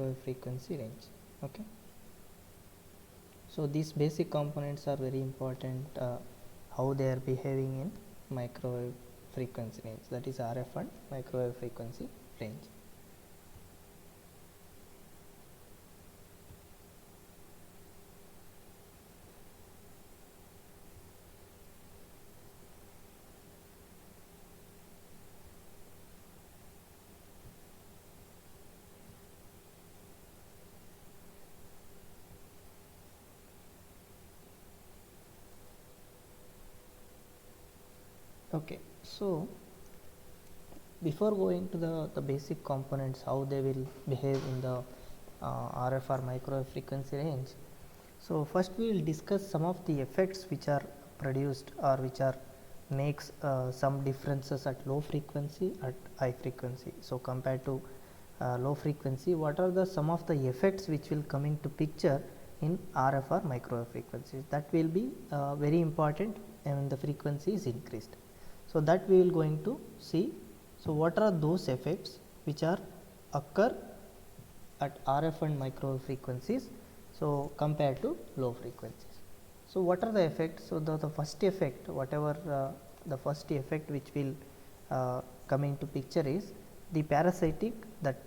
microwave frequency range. Okay, so these basic components are very important, how they are behaving in microwave frequency range, that is RF and microwave frequency range. Okay, so before going to the basic components, how they will behave in the RF or microwave frequency range, so first we will discuss some of the effects which are produced or which are makes some differences at low frequency, at high frequency. So compared to low frequency, what are the some of the effects which will come into picture in RF or microwave frequencies, that will be very important when the frequency is increased. So that we will going to see. So what are those effects which are occur at RF and microwave frequencies, so compared to low frequencies. So what are the effects? So the first effect, whatever the first effect which will come into picture is the parasitic, that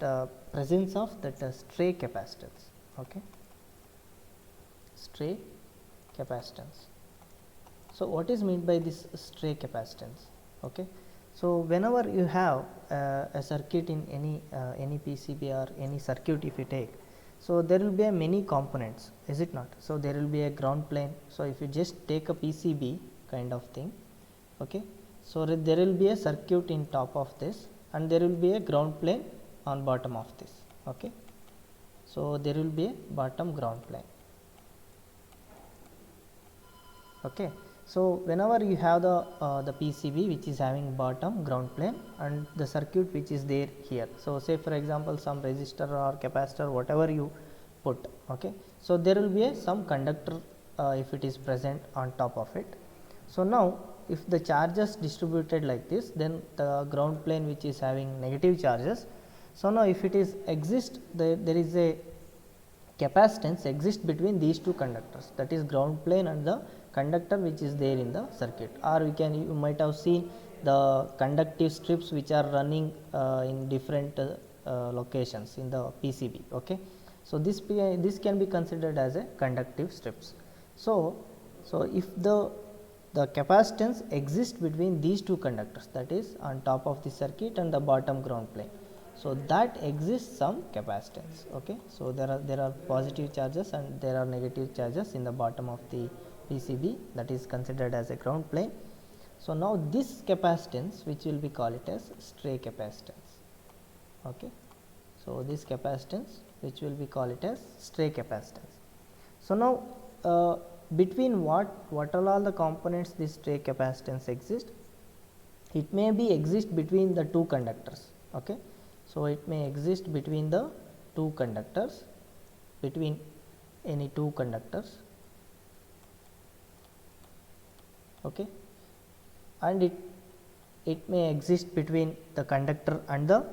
presence of that stray capacitance. Okay, stray capacitance. So what is meant by this stray capacitance? Okay, so whenever you have a circuit in any PCB or any circuit, if you take, so there will be a many components, is it not? So there will be a ground plane. So if you just take a PCB kind of thing, okay, so there will be a circuit in top of this, and there will be a ground plane on bottom of this. Okay, so there will be a bottom ground plane. Okay, so whenever you have the PCB which is having bottom ground plane and the circuit which is there here, so say for example some resistor or capacitor, whatever you put, okay, so there will be some conductor if it is present on top of it. So now if the charges distributed like this, then the ground plane which is having negative charges, so now if it is exist, there is a capacitance exist between these two conductors, that is ground plane and the conductor which is there in the circuit. Or you might have seen the conductive strips which are running in different locations in the PCB. Okay, so this can be considered as a conductive strips. So if the capacitance exists between these two conductors, that is on top of the circuit and the bottom ground plane, so that exists some capacitance. Okay, so there are positive charges and there are negative charges in the bottom of the PCB, that is considered as a ground plane. So now this capacitance, which will be called it as stray capacitance. Okay, so this capacitance which will be called it as stray capacitance. So now between what are all the components this stray capacitance exist, it may be exist between the two conductors. Okay, so it may exist between the two conductors, between any two conductors. Okay, and it may exist between the conductor and the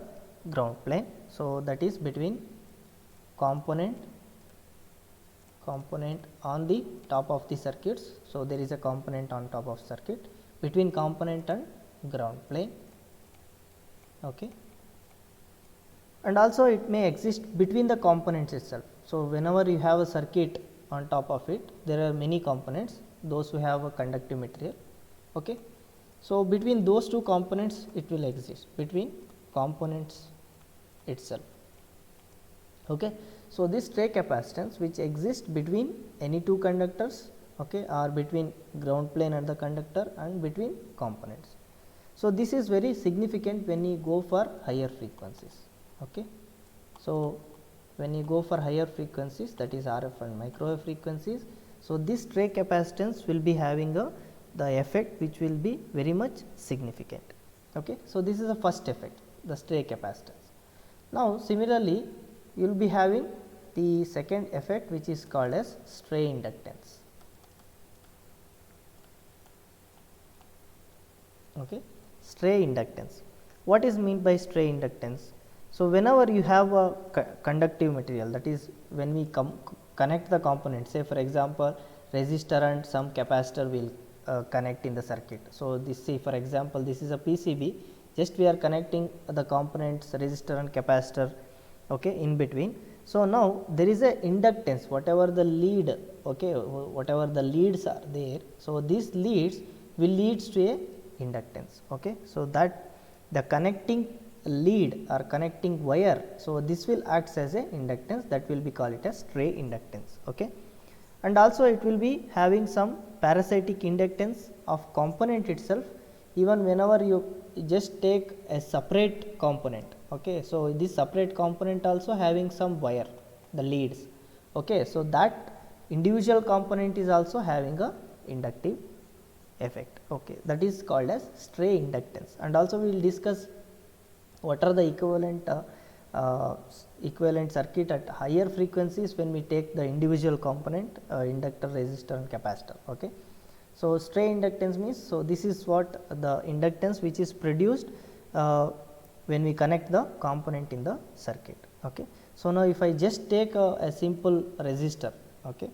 ground plane. So that is between component on the top of the circuits. So there is a component on top of circuit, between component and ground plane. Okay, and also it may exist between the components itself. So whenever you have a circuit on top of it, there are many components, those who have a conductive material. Okay, so between those two components it will exist, between components itself. Okay, so this stray capacitance which exists between any two conductors, okay, or between ground plane and the conductor and between components. So this is very significant when you go for higher frequencies. Okay, so when you go for higher frequencies, that is RF and microwave frequencies, so this stray capacitance will be having the effect which will be very much significant. Okay, so this is the first effect, the stray capacitance. Now similarly you will be having the second effect which is called as stray inductance. Okay, stray inductance. What is meant by stray inductance? So, whenever you have a conductive material, that is when we connect the components, say for example resistor and some capacitor will connect in the circuit. So, this, say for example this is a PCB, just we are connecting the components resistor and capacitor, okay, in between. So, now there is a inductance, whatever the lead, okay, whatever the leads are there. So, these leads will leads to a inductance, okay. So, that the connecting lead or connecting wire, so this will acts as a inductance, that will be called it as stray inductance, okay. And also it will be having some parasitic inductance of component itself, even whenever you just take a separate component, okay. So, this separate component also having some wire, the leads, okay. So, that individual component is also having a inductive effect, okay, that is called as stray inductance. And also we will discuss what are the equivalent circuit at higher frequencies when we take the individual component inductor, resistor and capacitor, okay. So, stray inductance means, so this is what the inductance which is produced when we connect the component in the circuit, okay. So, now if I just take a simple resistor, okay.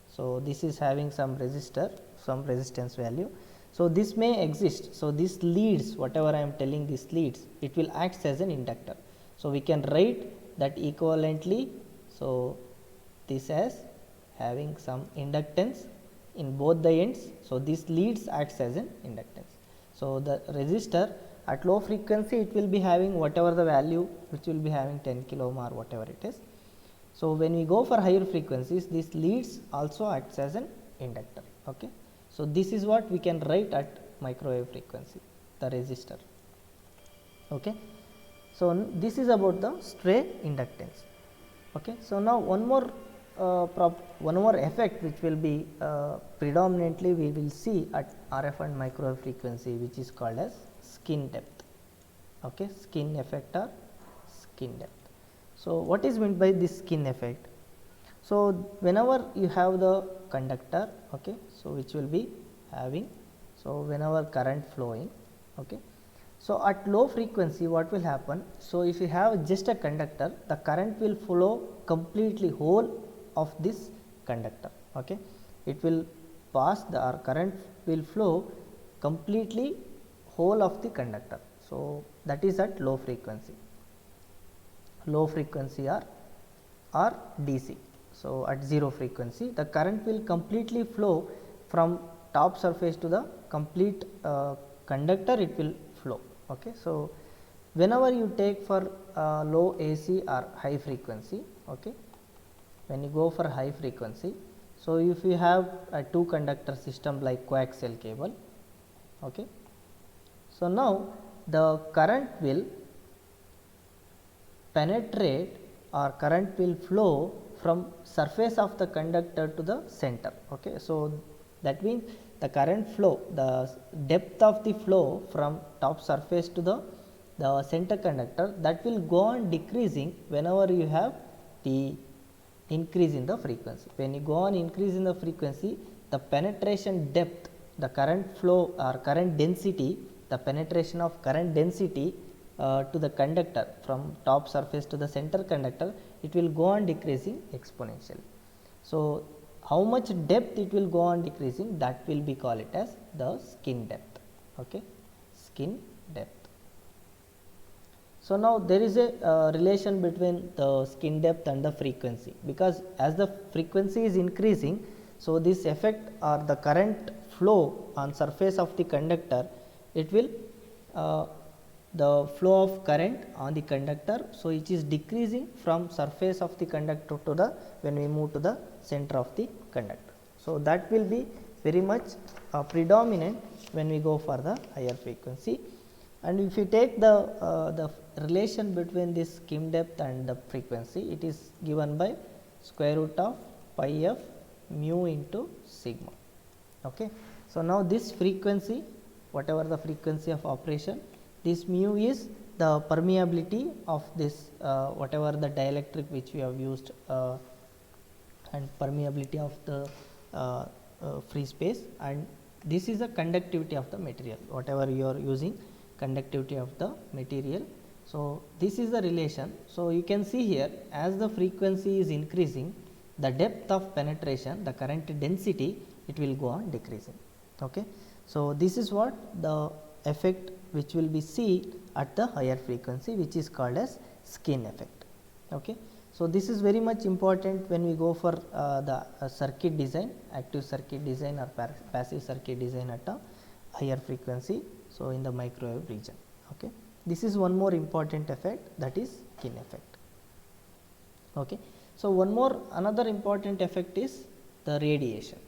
So, this is having some resistor, some resistance value. So, this may exist. So, this leads, whatever I am telling, this leads, it will act as an inductor. So, we can write that equivalently. So, this as having some inductance in both the ends. So, this leads acts as an inductance. So, the resistor at low frequency it will be having whatever the value, which will be having 10 kilo ohm or whatever it is. So, when we go for higher frequencies, this leads also acts as an inductor, okay. So, this is what we can write at microwave frequency, the resistor, okay. So, this is about the stray inductance, okay. So, now one more effect which will be predominantly we will see at RF and microwave frequency, which is called as skin depth, okay, skin effect or skin depth. So, what is meant by this skin effect? So, whenever you have the conductor, okay, so which will be having, so whenever current flowing, okay. So, at low frequency what will happen? So, if you have just a conductor, the current will flow completely whole of this conductor, okay. It will pass, the current will flow completely whole of the conductor. So, that is at low frequency or DC. So, at 0 frequency the current will completely flow from top surface to the complete conductor, it will flow, okay. So, whenever you take for low AC or high frequency, okay, when you go for high frequency, so if you have a 2 conductor system like coaxial cable, okay. So, now the current will penetrate or current will flow from surface of the conductor to the center, okay. So, that means the current flow, the depth of the flow from top surface to the center conductor, that will go on decreasing whenever you have the increase in the frequency. When you go on increase in the frequency, the penetration depth, the current flow or current density, the penetration of current density to the conductor from top surface to the center conductor, it will go on decreasing exponentially. So, how much depth it will go on decreasing, that will be call it as the skin depth, okay, skin depth. So, now there is a relation between the skin depth and the frequency, because as the frequency is increasing, so this effect or the current flow on surface of the conductor, it will the flow of current on the conductor, so it is decreasing from surface of the conductor to the, when we move to the center of the conductor. So, that will be very much predominant when we go for the higher frequency. And if you take the relation between this skin depth and the frequency, it is given by square root of pi f mu into sigma, okay. So, now this frequency, whatever the frequency of operation, this mu is the permeability of this whatever the dielectric which we have used and permeability of the free space, and this is the conductivity of the material, whatever you are using, conductivity of the material. So, this is the relation. So, you can see here, as the frequency is increasing, the depth of penetration, the current density, it will go on decreasing. Okay. So, this is what the effect which will be seen at the higher frequency, which is called as skin effect. Okay. So, this is very much important when we go for the circuit design, active circuit design or passive circuit design at a higher frequency. So, in the microwave region. Okay. This is one more important effect, that is skin effect. Okay. So, another important effect is the radiation.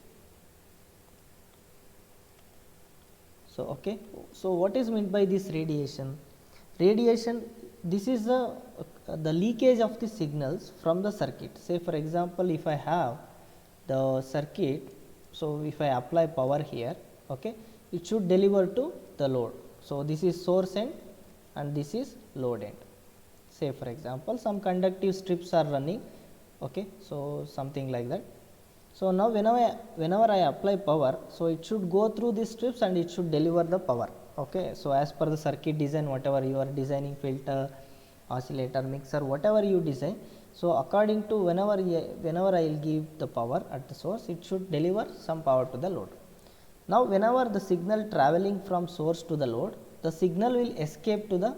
So, okay. So, what is meant by this radiation? Radiation, this is the leakage of the signals from the circuit. Say for example, if I have the circuit, so if I apply power here, okay, it should deliver to the load. So, this is source end and this is load end. Say for example, some conductive strips are running, okay, so something like that. So, now whenever I apply power, so it should go through these strips and it should deliver the power. Okay. So, as per the circuit design, whatever you are designing, filter, oscillator, mixer, whatever you design. So, according to whenever I will give the power at the source, it should deliver some power to the load. Now, whenever the signal traveling from source to the load, the signal will escape to the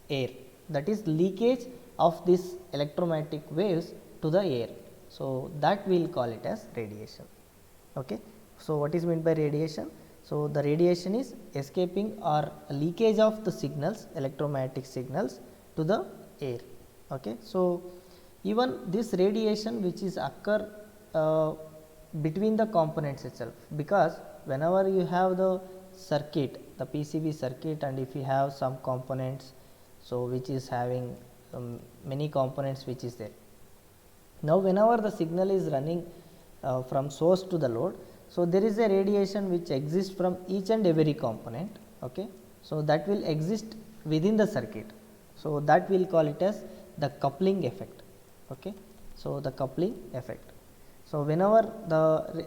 air, that is leakage of this electromagnetic waves to the air. So, that we will call it as radiation. Okay. So, what is meant by radiation? So, the radiation is escaping or leakage of the signals, electromagnetic signals to the air. Okay. So, even this radiation which is occur between the components itself, because whenever you have the circuit, the PCB circuit, and if you have some components, so which is having many components which is there. Now, whenever the signal is running from source to the load, so there is a radiation which exists from each and every component. Okay. So, that will exist within the circuit. So, that we will call it as the coupling effect. Okay. So, the coupling effect. So, whenever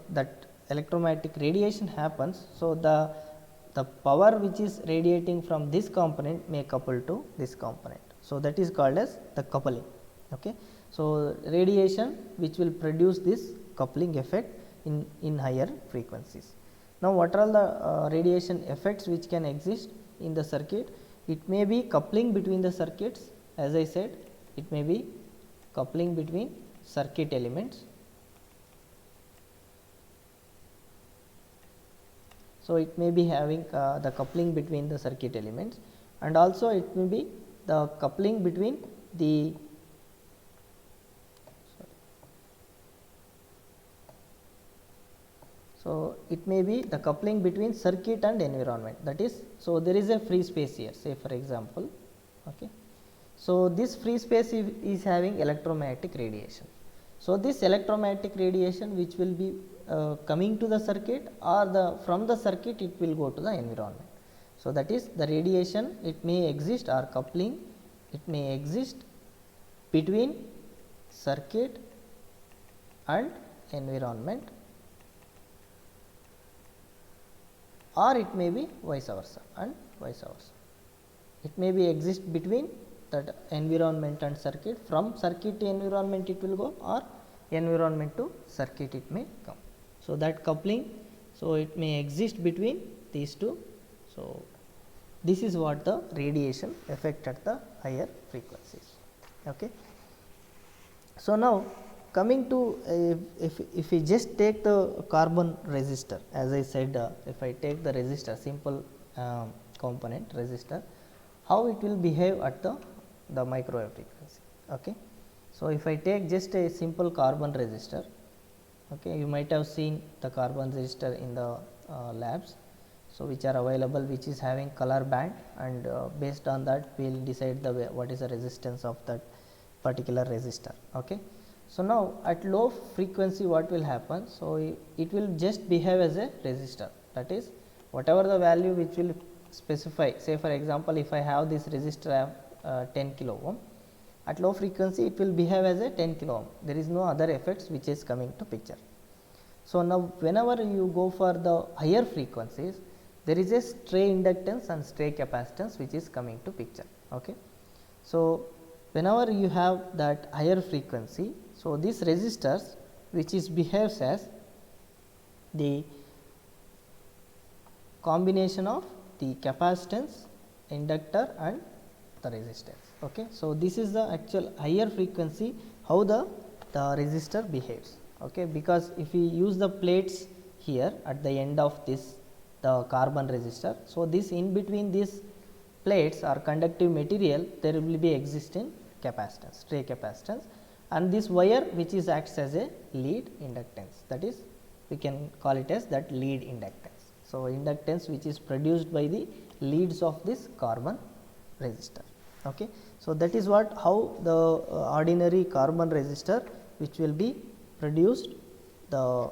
that electromagnetic radiation happens, so the power which is radiating from this component may couple to this component. So, that is called as the coupling. Okay. So, radiation which will produce this coupling effect in higher frequencies. Now, what are the radiation effects which can exist in the circuit? It may be coupling between the circuits, as I said, it may be coupling between circuit elements. So, it may be having the coupling between the circuit elements, and also it may be the coupling between the it may be the coupling between circuit and environment, that is, so there is a free space here, say for example. Okay. So, this free space is having electromagnetic radiation. So, this electromagnetic radiation which will be coming to the circuit, or from the circuit it will go to the environment. So, that is the radiation, it may exist, or coupling, it may exist between circuit and environment, or it may be vice versa and vice versa. It may be exist between that environment and circuit, from circuit to environment it will go, or environment to circuit it may come. So, that coupling, so it may exist between these two. So, this is what the radiation effect at the higher frequencies. Okay. So, now coming to if we just take the carbon resistor, as I said, if I take the resistor, simple component resistor, how it will behave at the microwave frequency. Okay. So, if I take just a simple carbon resistor, okay, you might have seen the carbon resistor in the labs. So, which are available, which is having color band, and based on that we will decide what is the resistance of that particular resistor. Okay. So, now at low frequency what will happen? So, it will just behave as a resistor, that is whatever the value which will specify. Say for example, if I have this resistor 10 kilo ohm, at low frequency it will behave as a 10 kilo ohm, there is no other effects which is coming to picture. So, now whenever you go for the higher frequencies, there is a stray inductance and stray capacitance which is coming to picture. Okay. So, whenever you have that higher frequency, so this resistors which is behaves as the combination of the capacitance, inductor and the resistance. Okay. So, this is the actual higher frequency how the resistor behaves. Okay. Because if we use the plates here at the end of this the carbon resistor. So, this in between these plates or conductive material there will be existing capacitance, stray capacitance, and this wire which is acts as a lead inductance, that is we can call it as that lead inductance. So, inductance which is produced by the leads of this carbon resistor. Okay. So, that is what how the ordinary carbon resistor which will be produced the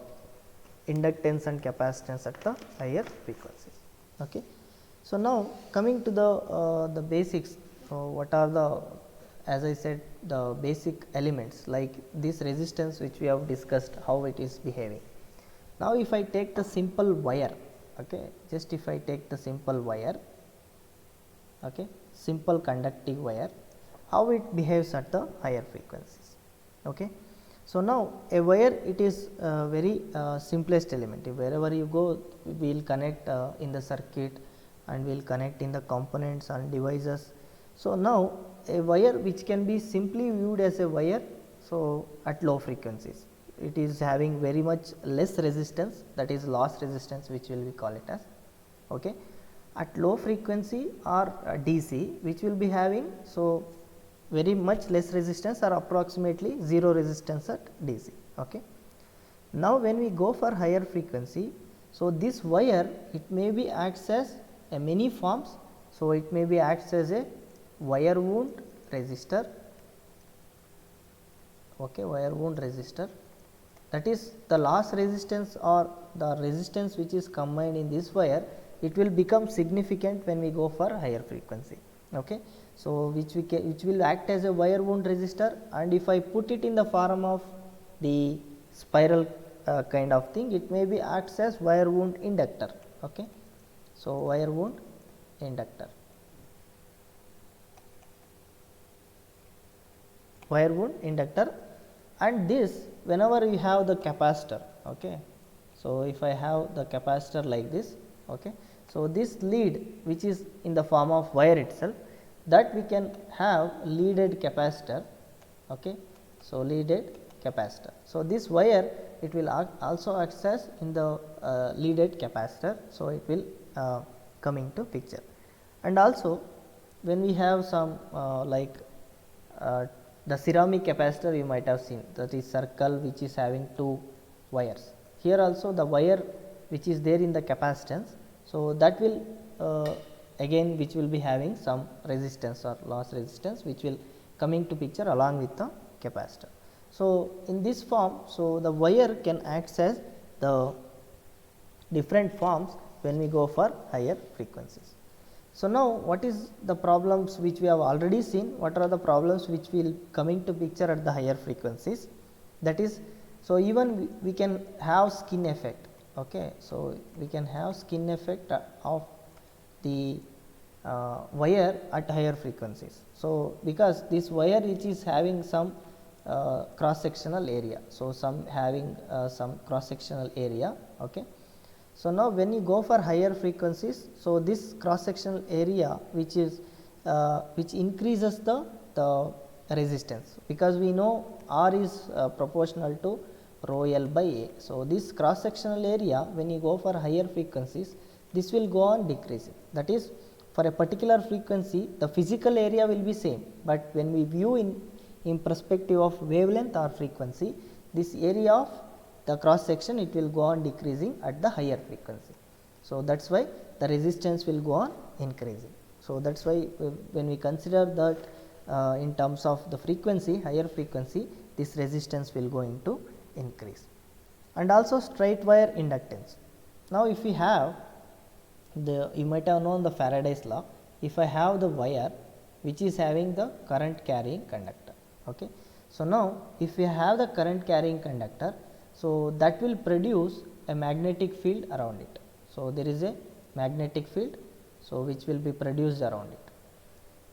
inductance and capacitance at the higher frequencies. Okay. So, now coming to the basics, what are the, as I said, the basic elements like this resistance which we have discussed how it is behaving. Now, if I take the simple wire, okay, just if I take the simple wire, okay, simple conductive wire, how it behaves at the higher frequencies. Okay. So, now a wire it is very simplest element. If wherever you go we will connect in the circuit and we will connect in the components and devices. So, now a wire which can be simply viewed as a wire, so at low frequencies it is having very much less resistance, that is loss resistance which will we call it as. Okay. At low frequency or DC which will be having so very much less resistance or approximately 0 resistance at DC. Okay. Now, when we go for higher frequency, so this wire it may be acts as a many forms. So, it may be acts as a wire wound resistor, okay, wire wound resistor, that is the loss resistance or the resistance which is combined in this wire, it will become significant when we go for higher frequency. Okay. So, which will act as a wire wound resistor, and if I put it in the form of the spiral kind of thing, it may be acts as wire wound inductor. Okay. So, wire wound inductor, wire wound inductor, and this whenever you have the capacitor. Okay. So, if I have the capacitor like this, okay, so this lead which is in the form of wire itself, that we can have leaded capacitor. Okay. So, leaded capacitor. So, this wire it will also act as in the leaded capacitor. So, it will come into picture, and also when we have some like the ceramic capacitor you might have seen, that is circle which is having two wires. Here also the wire which is there in the capacitance. So, that will again which will be having some resistance or loss resistance which will coming to picture along with the capacitor. So, in this form, so the wire can act as the different forms when we go for higher frequencies. So, now what is the problems which we have already seen, what are the problems which will coming to picture at the higher frequencies, that is, so even we can have skin effect. Okay. So, we can have skin effect of the wire at higher frequencies. So, because this wire which is having some cross sectional area. So, some having some cross sectional area. Okay. So, now when you go for higher frequencies, so this cross sectional area which is which increases the resistance, because we know R is proportional to rho L by A. So, this cross sectional area when you go for higher frequencies, this will go on decreasing, that is for a particular frequency the physical area will be same, but when we view in perspective of wavelength or frequency, this area of the cross section it will go on decreasing at the higher frequency. So, that is why the resistance will go on increasing. So, that is why when we consider that in terms of the frequency, higher frequency, this resistance will go into increase. And also straight wire inductance. Now, if we have the, you might have known the Faraday's law, if I have the wire which is having the current carrying conductor. Okay. So, now if we have the current carrying conductor, so that will produce a magnetic field around it. So, there is a magnetic field, so which will be produced around it.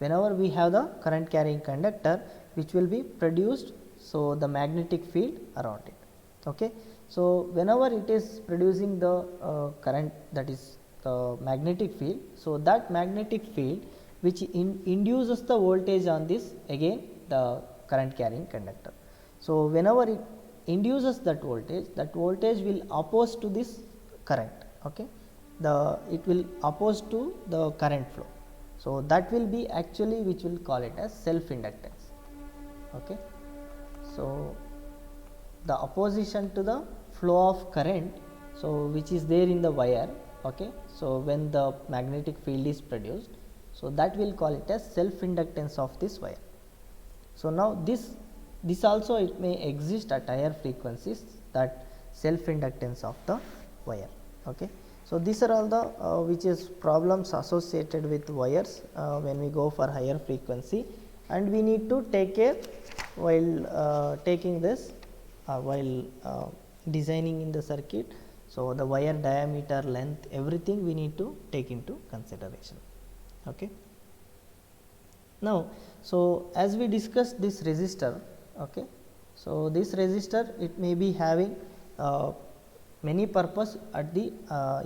whenever we have the current carrying conductor which will be produced, so the magnetic field around it. Okay. So, whenever it is producing the current, that is the magnetic field, so that magnetic field which induces the voltage on this, again the current carrying conductor. So, whenever it induces that voltage will oppose to this current. Okay. It will oppose to the current flow. So, that will be actually which will call it as self inductance. Okay. So, the opposition to the flow of current, so which is there in the wire. Okay. So, when the magnetic field is produced, so that will call it as self inductance of this wire. So, now this also it may exist at higher frequencies, that self inductance of the wire. Okay. So, these are all the which is problems associated with wires when we go for higher frequency, and we need to take care while taking this while designing in the circuit. So, the wire diameter, length, everything we need to take into consideration. Okay. Now, so as we discussed this resistor, okay, so this resistor it may be having many purpose at the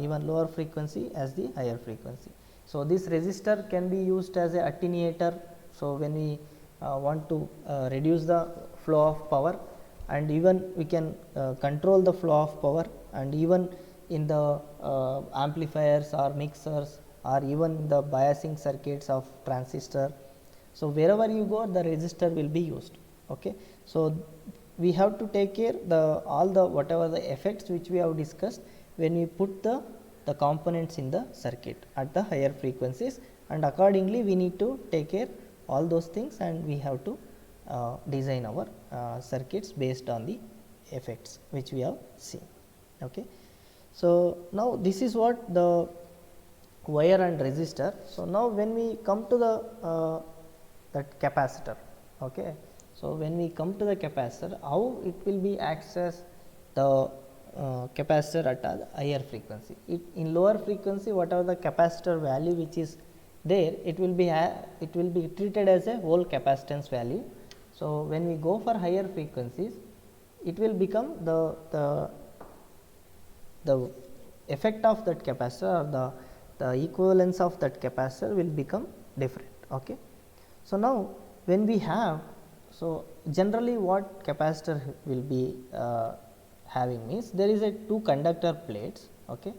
even lower frequency as the higher frequency. So, this resistor can be used as a attenuator. So, when we want to reduce the flow of power, and even we can control the flow of power, and even in the amplifiers or mixers, or even the biasing circuits of transistor. So, wherever you go, the resistor will be used. Okay. So, we have to take care all the whatever the effects which we have discussed when we put the components in the circuit at the higher frequencies, and accordingly we need to take care all those things, and we have to design our circuits based on the effects which we have seen. Okay. So, now this is what the wire and resistor. So, now when we come to the that capacitor. Okay. So, when we come to the capacitor, how it will be access the capacitor at a higher frequency. In lower frequency, whatever the capacitor value which is there, it will be treated as a whole capacitance value. So, when we go for higher frequencies, it will become the effect of that capacitor, or the equivalence of that capacitor will become different. Okay. So, now when we have, so generally what capacitor will be having means, there is a two conductor plates. Okay.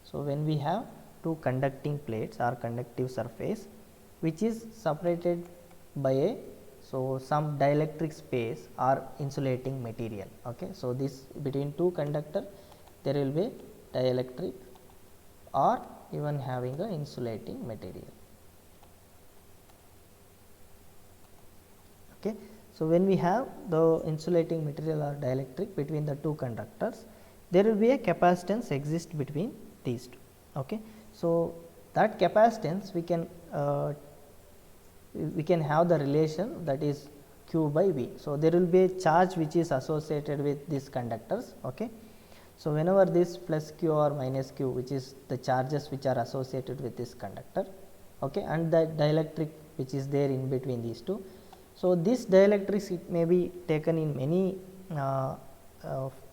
So, when we have two conducting plates or conductive surface which is separated by some dielectric space or insulating material. Okay. So, this between two conductor there will be dielectric or even having a insulating material. Okay. So, when we have the insulating material or dielectric between the two conductors, there will be a capacitance exist between these two. Okay. So, that capacitance we can have the relation, that is Q by V. So, there will be a charge which is associated with these conductors. Okay. So, whenever this plus Q or minus Q, which is the charges which are associated with this conductor, okay, and the dielectric which is there in between these two. So, this dielectrics it may be taken in many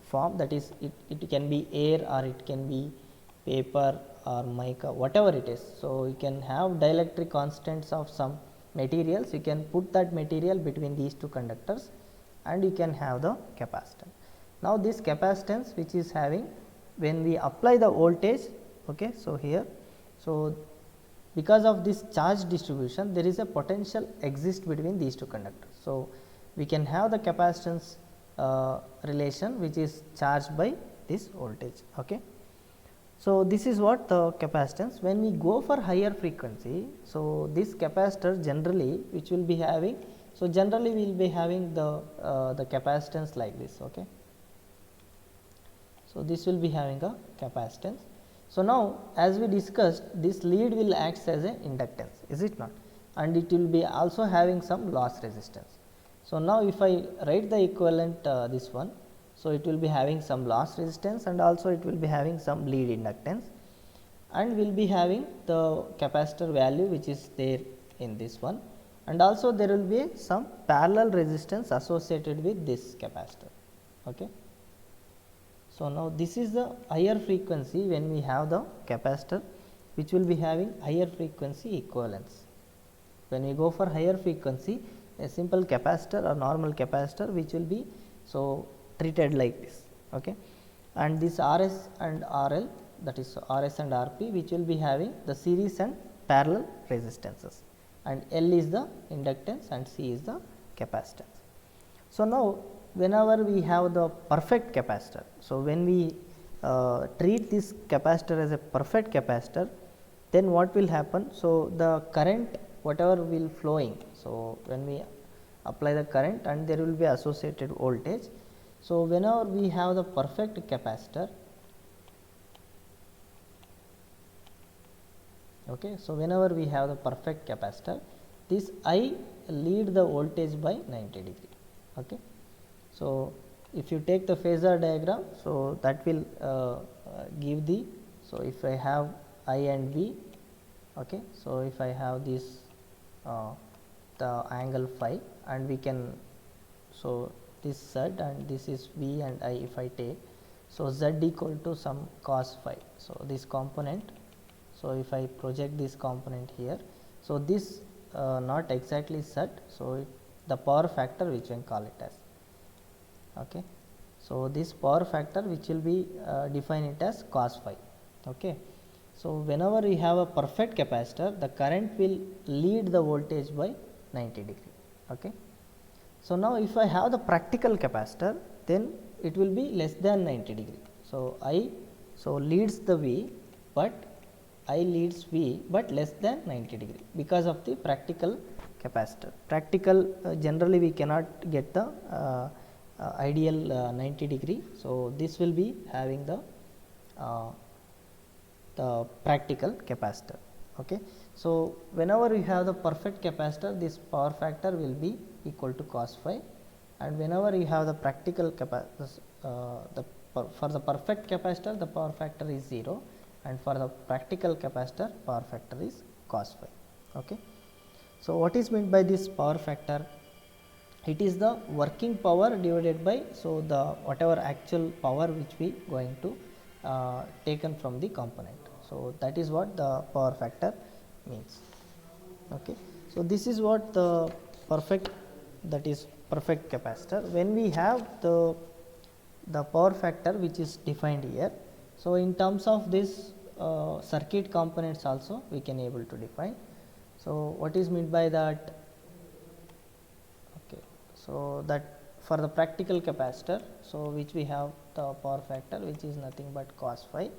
form, that is it can be air or it can be paper or mica, whatever it is. So, you can have dielectric constants of some materials, you can put that material between these two conductors and you can have the capacitance. Now, this capacitance which is having, when we apply the voltage, okay, so here, so because of this charge distribution there is a potential exist between these two conductors. So, we can have the capacitance relation which is charged by this voltage. Okay. So, this is what the capacitance. When we go for higher frequency, so this capacitor generally which will be having, so generally we will be having the capacitance like this. Okay. So, this will be having a capacitance. So, now as we discussed, this lead will act as a inductance, is it not, and it will be also having some loss resistance. So, now if I write the equivalent this one, so it will be having some loss resistance and also it will be having some lead inductance, and will be having the capacitor value which is there in this one, and also there will be some parallel resistance associated with this capacitor. Okay. So, now this is the higher frequency when we have the capacitor which will be having higher frequency equivalence. When we go for higher frequency, a simple capacitor or normal capacitor which will be so treated like this. Okay. And this RS and RL, that is RS and RP, which will be having the series and parallel resistances, and L is the inductance and C is the capacitance. So, now whenever we have the perfect capacitor, so when we treat this capacitor as a perfect capacitor, then what will happen? So, the current whatever will flowing, so when we apply the current and there will be associated voltage. So, whenever we have the perfect capacitor, okay, so whenever we have the perfect capacitor, this I lead the voltage by 90 degree. Okay. So, if you take the phasor diagram, so that will give the, so if I have I and V, okay, so if I have this the angle phi, and we can, so this Z and this is V and I if I take, so Z equal to some cos phi. So, this component, so if I project this component here, so this not exactly Z, so the power factor which we can call it as. Okay. So, this power factor which will be define it as cos phi. Okay. So, whenever we have a perfect capacitor, the current will lead the voltage by 90 degree. Okay. So, now if I have the practical capacitor, then it will be less than 90 degree. So, I leads the V, but I leads V, but less than 90 degree because of the practical capacitor. Practical generally we cannot get the ideal 90 degree. So, this will be having the practical capacitor. Okay. So, whenever you have the perfect capacitor, this power factor will be equal to cos phi, and whenever you have the practical capacitor, for the perfect capacitor the power factor is 0, and for the practical capacitor power factor is cos phi. Okay. So, what is meant by this power factor? It is the working power divided by, so the whatever actual power which we going to taken from the component. So, that is what the power factor means. Okay. So, this is what the perfect, that is perfect capacitor. When we have the power factor which is defined here, so in terms of this circuit components also we can able to define. So, what is meant by that? Okay. So, that for the practical capacitor, so which we have the power factor which is nothing but cos phi.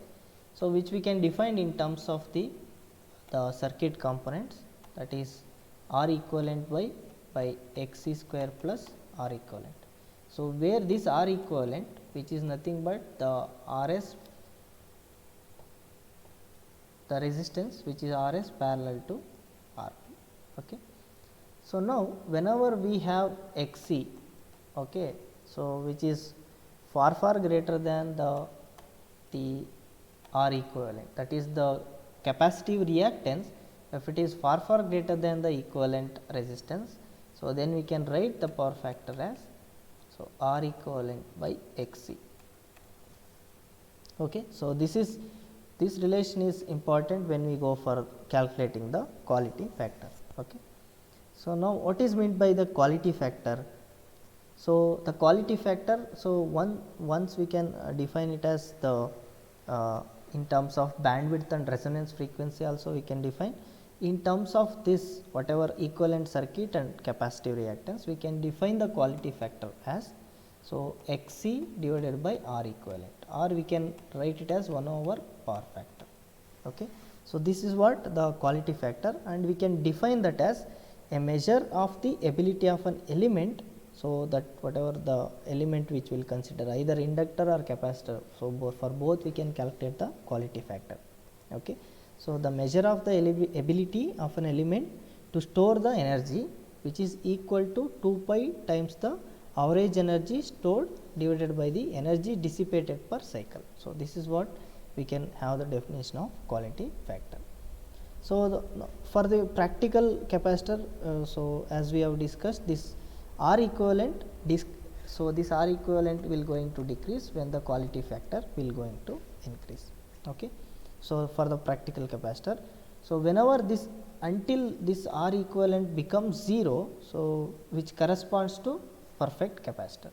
So, which we can define in terms of the circuit components, that is R equivalent by Xc square plus R equivalent. So, where this R equivalent which is nothing but the Rs, the resistance which is Rs parallel to Rp. Okay. So, now whenever we have Xc, okay, so which is far greater than the R equivalent, that is the capacitive reactance, if it is far greater than the equivalent resistance, so then we can write the power factor as, so R equivalent by Xc. Okay. So, this relation is important when we go for calculating the quality factor. Okay. So, now what is meant by the quality factor? So, the quality factor, so once we can define it as the in terms of bandwidth and resonance frequency also we can define. In terms of this whatever equivalent circuit and capacitive reactance, we can define the quality factor as, so Xc divided by R equivalent, or we can write it as 1 over power factor. Okay. So, this is what the quality factor, and we can define that as a measure of the ability of an element. So, that whatever the element which we will consider, either inductor or capacitor. So, for both we can calculate the quality factor. Okay. So, the measure of the ability of an element to store the energy, which is equal to 2 pi times the average energy stored divided by the energy dissipated per cycle. So, this is what we can have the definition of quality factor. So, for the practical capacitor, so as we have discussed, this R equivalent so this R equivalent will going to decrease when the quality factor will going to increase. Okay. So, for the practical capacitor, so whenever this until this R equivalent becomes 0, so which corresponds to perfect capacitor.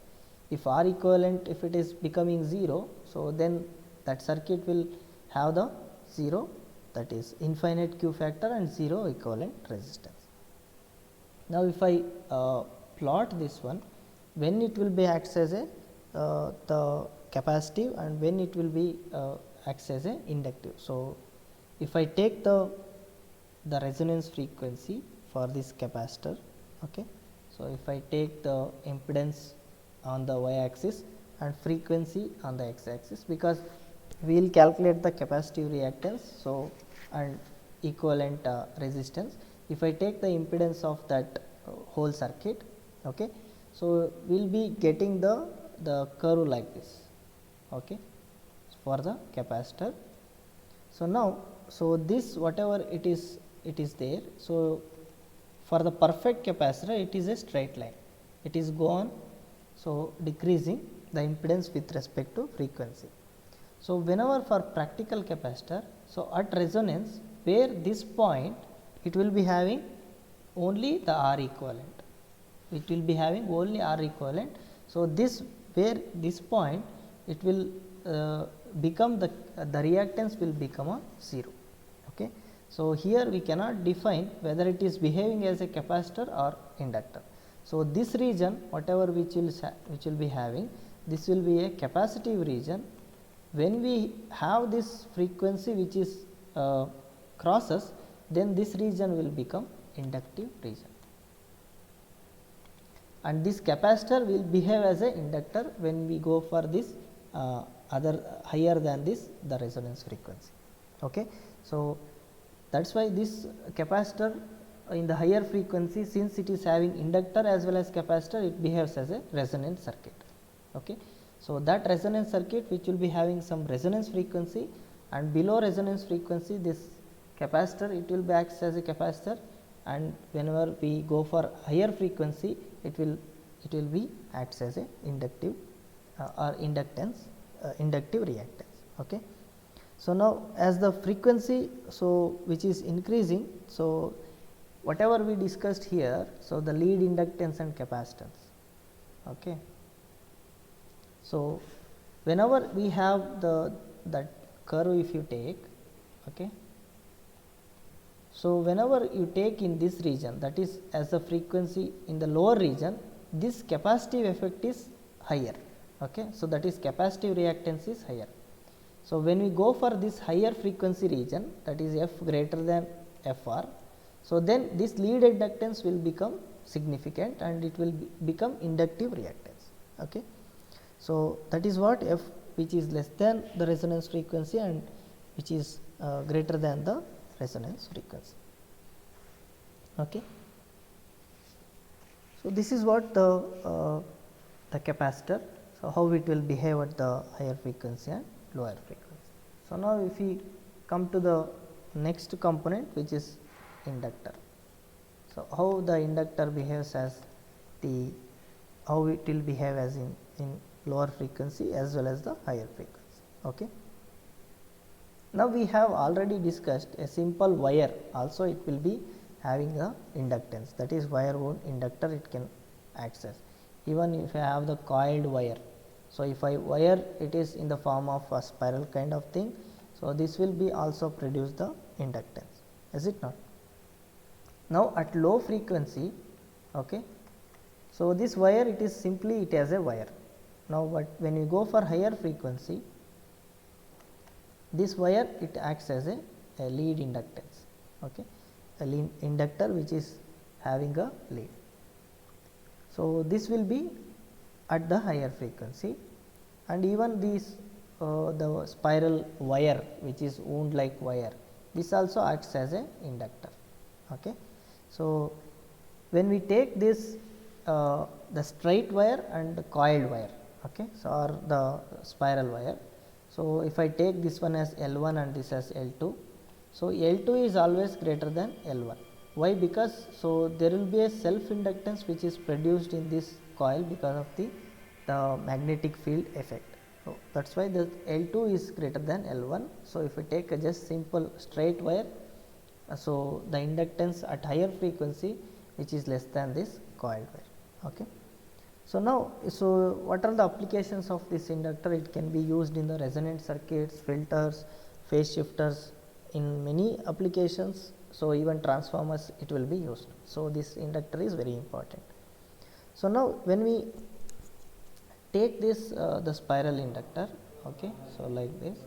If R equivalent, if it is becoming 0, so then that circuit will have the 0, that is infinite Q factor and 0 equivalent resistance. Now, if I plot this one, when it will be acts as a the capacitive and when it will be acts as a inductive. So, if I take the resonance frequency for this capacitor, okay. So, if I take the impedance on the y axis and frequency on the x axis, because we will calculate the capacitive reactance, so and equivalent resistance. If I take the impedance of that whole circuit, okay. So, we will be getting the curve like this, okay, for the capacitor. So, now, so this whatever it is there. So, for the perfect capacitor it is a straight line, it is go on, so decreasing the impedance with respect to frequency. So, whenever for practical capacitor, so at resonance where this point it will be having only the R equivalent, it will be having only R equivalent. So, this where this point it will become the reactance will become a 0. Okay. So, here we cannot define whether it is behaving as a capacitor or inductor. So, this region whatever which will be having, this will be a capacitive region. When we have this frequency which is crosses, then this region will become inductive region, and this capacitor will behave as a inductor when we go for this other higher than this the resonance frequency. Okay. So, that is why this capacitor in the higher frequency, since it is having inductor as well as capacitor, it behaves as a resonant circuit. Okay. So, that resonance circuit which will be having some resonance frequency, and below resonance frequency this capacitor it will be acts as a capacitor, and whenever we go for higher frequency it will be acts as a inductive or inductive reactance. Okay. So, now as the frequency, so which is increasing, so whatever we discussed here, so the lead inductance and capacitance. Okay. So, whenever we have that curve if you take, okay. So, whenever you take in this region, that is as the frequency in the lower region, this capacitive effect is higher. Okay. So, that is capacitive reactance is higher. So, when we go for this higher frequency region, that is f greater than Fr, so then this lead inductance will become significant and it will become inductive reactance. Okay. So, that is what f which is less than the resonance frequency and which is greater than the resonance frequency. Okay. So, this is what the capacitor, so how it will behave at the higher frequency and lower frequency. So, now if we come to the next component which is inductor. So, how the inductor behaves as how it will behave as in lower frequency as well as the higher frequency. Okay. Now, we have already discussed a simple wire also it will be having a inductance, that is wire wound inductor it can access, even if I have the coiled wire. So, if I wire it is in the form of a spiral kind of thing, so this will be also produce the inductance, is it not? Now, at low frequency, okay, so this wire it is simply it as a wire. Now, but when you go for higher frequency, this wire it acts as a lead inductance, okay, a lead inductor which is having a lead. So, this will be at the higher frequency, and even these the spiral wire which is wound like wire, this also acts as a inductor. Okay. So, when we take this the straight wire and the coiled wire, okay, so or the spiral wire. So, if I take this one as L1 and this as L2, So L2 is always greater than L1. Why? Because so there will be a self inductance which is produced in this coil because of the magnetic field effect. So that's why the L2 is greater than L1. So if we take a just simple straight wire, so the inductance at higher frequency which is less than this coiled wire. Okay. So now, so what are the applications of this inductor? It can be used in the resonant circuits, filters, phase shifters, in many applications. So even transformers it will be used. So this inductor is very important. So now when we take this the spiral inductor, okay, so like this.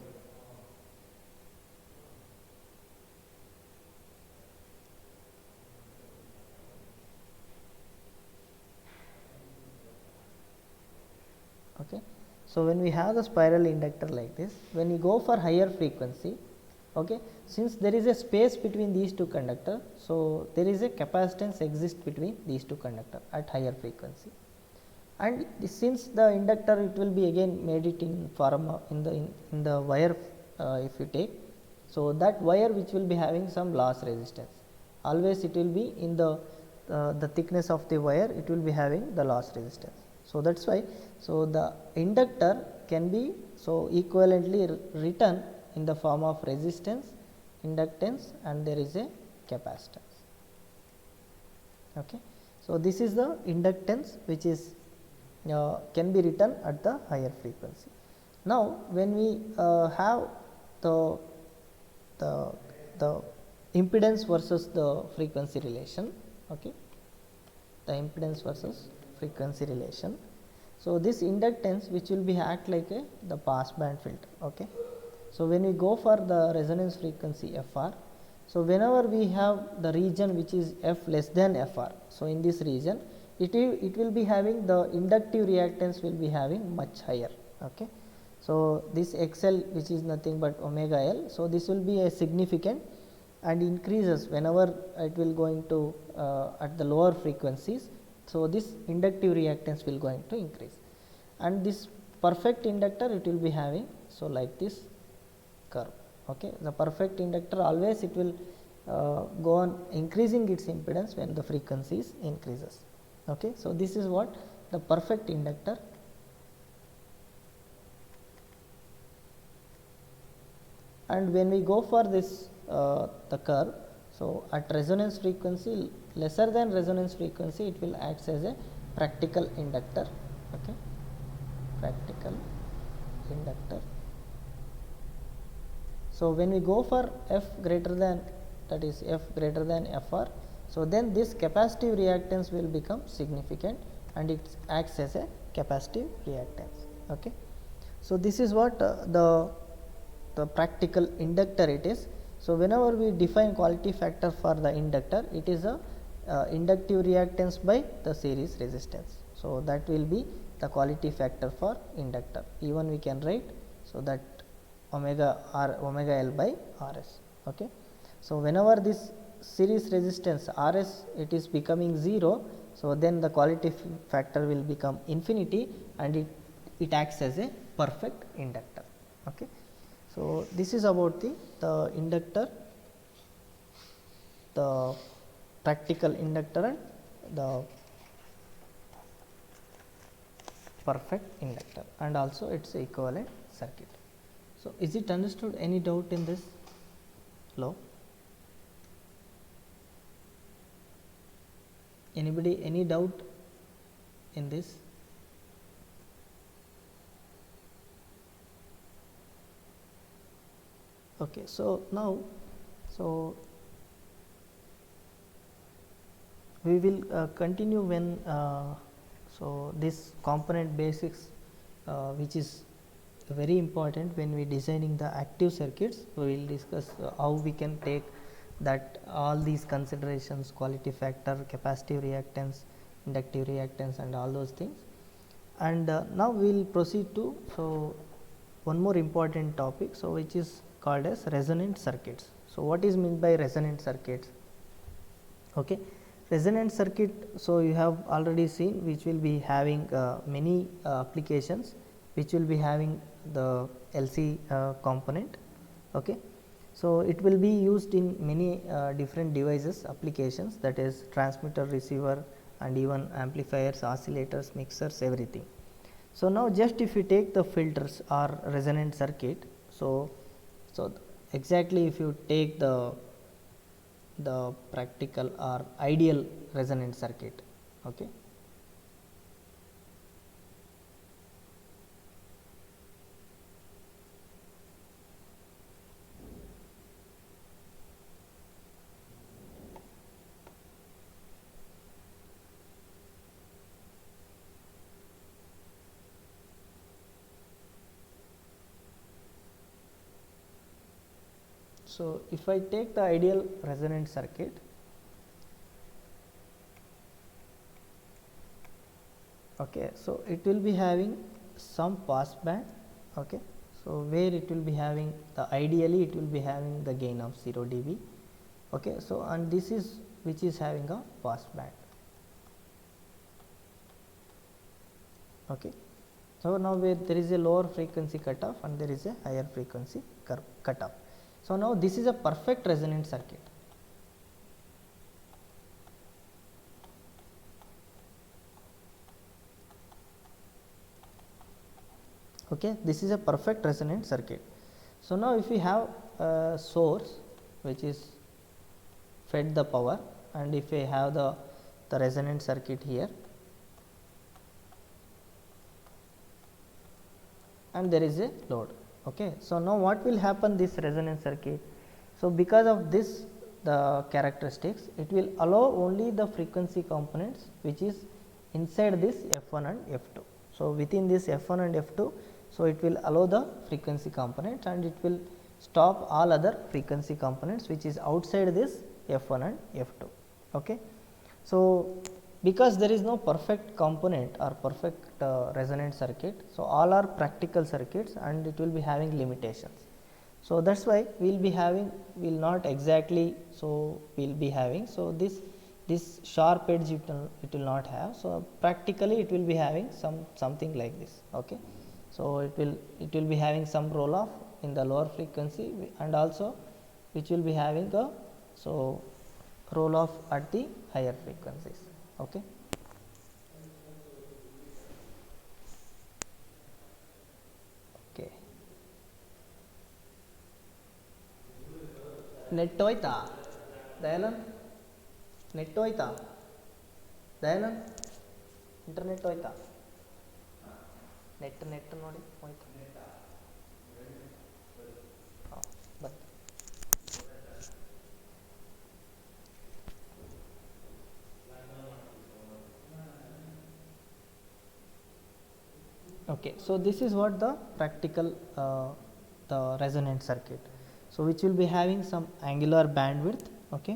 Okay. So when we have the spiral inductor like this, when you go for higher frequency, okay, since there is a space between these two conductors, so there is a capacitance exists between these two conductors at higher frequency, and since the inductor it will be again made it in form in the wire, if you take, so that wire which will be having some loss resistance, always it will be in the thickness of the wire, it will be having the loss resistance. So that's why, so the inductor can be so equivalently written in the form of resistance, inductance, and there is a capacitance. Okay. So this is the inductance which is can be written at the higher frequency. Now when we have the the impedance versus the frequency relation, okay, the impedance versus frequency relation. So this inductance which will be act like the pass band filter. Okay. So when we go for the resonance frequency Fr, so whenever we have the region which is F less than Fr, so in this region it will be having the inductive reactance will be having much higher. Okay. So this XL which is nothing but omega L, so this will be a significant and increases whenever it will going to at the lower frequencies. So this inductive reactance will going to increase, and this perfect inductor it will be having so like this curve. Okay. The perfect inductor always it will go on increasing its impedance when the frequencies increases. Okay. So this is what the perfect inductor. And when we go for this the curve, so at resonance frequency lesser than resonance frequency it will act as a practical inductor. Okay. Practical inductor. So when we go for F greater than, that is F greater than Fr, so then this capacitive reactance will become significant and it acts as a capacitive reactance. Okay. So this is what the practical inductor it is. So whenever we define quality factor for the inductor, it is a inductive reactance by the series resistance. So that will be the quality factor for inductor. Even we can write so that omega L by Rs. Okay. So whenever this series resistance Rs it is becoming 0, so then the quality factor will become infinity and it acts as a perfect inductor. Okay. So this is about the inductor, the practical inductor and the perfect inductor, and also its equivalent circuit. So is it understood? Any doubt in this law? Anybody any doubt in this? Okay. So now, so we will continue when so this component basics which is very important when we designing the active circuits. We will discuss how we can take that all these considerations, quality factor, capacitive reactance, inductive reactance and all those things. And now we will proceed to so one more important topic, so which is called as resonant circuits. So what is meant by resonant circuits? Okay. Resonant circuit, so you have already seen, which will be having many applications, which will be having the LC component. Okay. So it will be used in many different devices applications, that is transmitter, receiver, and even amplifiers, oscillators, mixers, everything. So now just if you take the filters or resonant circuit, so exactly if you take the practical or ideal resonant circuit, okay. So if I take the ideal resonant circuit, okay, so it will be having some pass band, okay. So where it will be having the, ideally it will be having the gain of 0 dB, okay. So and this is which is having a pass band, okay. So now where there is a lower frequency cutoff and there is a higher frequency cutoff. So now this is a perfect resonant circuit. Okay, this is a perfect resonant circuit. So now if we have a source which is fed the power, and if we have the resonant circuit here, and there is a load, okay. So now what will happen this resonant circuit? So because of this the characteristics, it will allow only the frequency components which is inside this F1 and F2. So within this F1 and F2, so it will allow the frequency components and it will stop all other frequency components which is outside this F1 and F2, okay. So because there is no perfect component or perfect resonant circuit, so all are practical circuits and it will be having limitations. So that is why we will be having, will not exactly, so we will be having, so this sharp edge it will not have. So practically it will be having something like this, okay. So it will be having some roll off in the lower frequency and also which will be having the, so roll off at the higher frequencies, okay. Okay. Net hoಯ್ತಾ Dayanand, net ಹೋಯ್ತಾ Dayanand, internet ಹೋಯ್ತಾ, net ನೋಡಿ ಹೋಯ್ತಾ, ಹಾಂ ಬನ್ನಿ. Okay, so this is what the practical the resonant circuit, so which will be having some angular bandwidth, okay.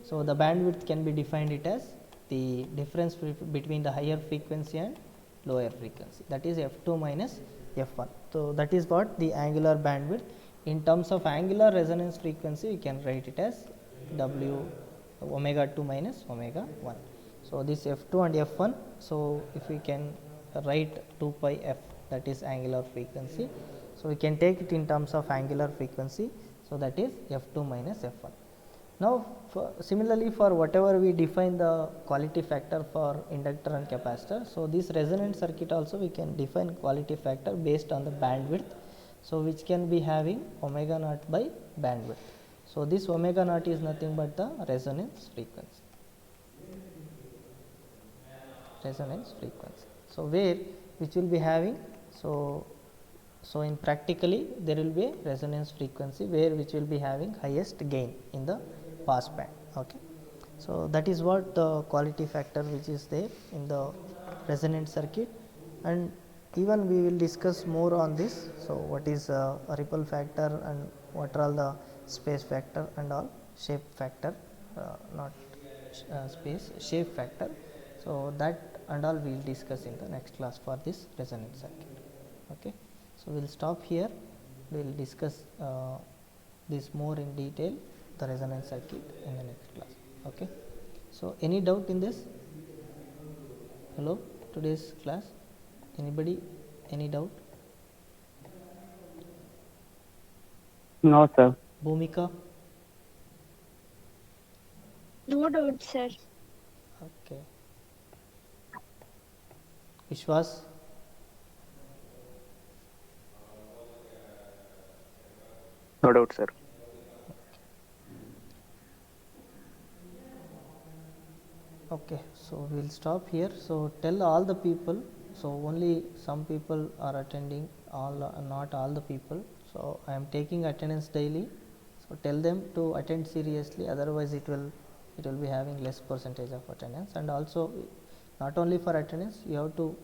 So the bandwidth can be defined it as the difference between the higher frequency and lower frequency, that is F2 minus F1. So that is what the angular bandwidth. In terms of angular resonance frequency, we can write it as W omega 2 minus omega 1. So this F2 and F1, so if we can write 2 pi f, that is angular frequency, so we can take it in terms of angular frequency, so that is F2 minus F1. Now similarly for whatever we define the quality factor for inductor and capacitor, so this resonant circuit also we can define quality factor based on the bandwidth, so which can be having omega naught by bandwidth. So this omega naught is nothing but the resonance frequency, resonance frequency. So where which will be having, so in practically there will be a resonance frequency where which will be having highest gain in the pass band, okay. So that is what the quality factor which is there in the resonant circuit, and even we will discuss more on this. So what is a ripple factor and what are all the space factor and all, shape factor, not space, shape factor. So that and all we will discuss in the next class for this resonant circuit, okay. So we will stop here, we will discuss this more in detail, the resonance circuit, in the next class, okay. So any doubt in this? Hello, today's class, anybody, any doubt? No, sir. Bhumika? No doubt, sir. Okay. Vishwas? No doubt, sir. Okay, so we'll stop here. So tell all the people. So only some people are attending, all not all the people. So I am taking attendance daily. So tell them to attend seriously. Otherwise, it will be having less percentage of attendance. And also, not only for attendance, you have to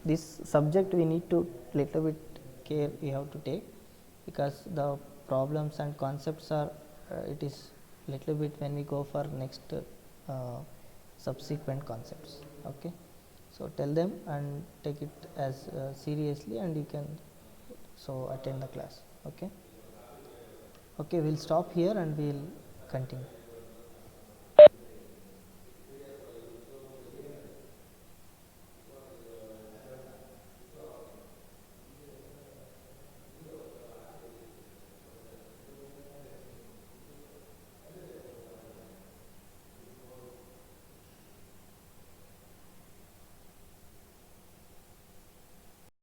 this subject we need to little bit care you have to take, because the problems and concepts are it is little bit when we go for next subsequent concepts. Okay, so tell them and take it as seriously, and you can so attend the class. Okay, we'll stop here and we'll continue.